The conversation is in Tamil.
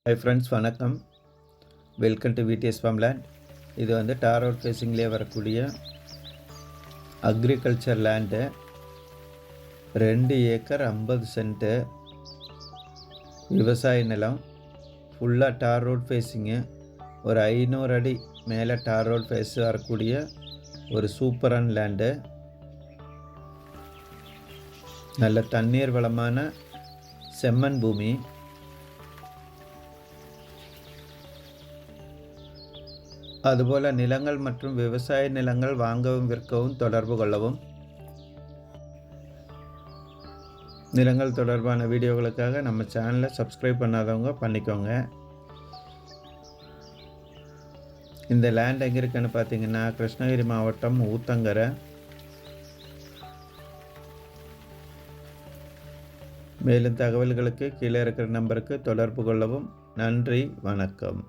ஹை ஃப்ரெண்ட்ஸ், வணக்கம். Welcome to VTS farmland. இது வந்து டார் ரோட் ஃபேஸிங்லேயே வரக்கூடிய அக்ரிகல்ச்சர் லேண்டு. 2 ஏக்கர் 50 சென்ட்டு விவசாய நிலம். ஃபுல்லாக டார் ரோட் ஃபேஸிங்கு. ஒரு 500 அடி மேலே டார் ரோட் ஃபேஸ் வரக்கூடிய ஒரு சூப்பரான லேண்டு. நல்ல தண்ணீர் வளமான செம்மண் பூமி. அதுபோல் நிலங்கள் மற்றும் விவசாய நிலங்கள் வாங்கவும் விற்கவும் தொடர்பு கொள்ளவும். நிலங்கள் தொடர்பான வீடியோகளுக்காக நம்ம சேனலை சப்ஸ்கிரைப் பண்ணாதவங்க பண்ணிக்கோங்க. இந்த லேண்ட் எங்கே இருக்குன்னு பார்த்தீங்கன்னா, கிருஷ்ணகிரி மாவட்டம் ஊத்தங்கரை. மேலும் தகவல்களுக்கு கீழே இருக்கிற நம்பருக்கு தொடர்பு கொள்ளவும். நன்றி, வணக்கம்.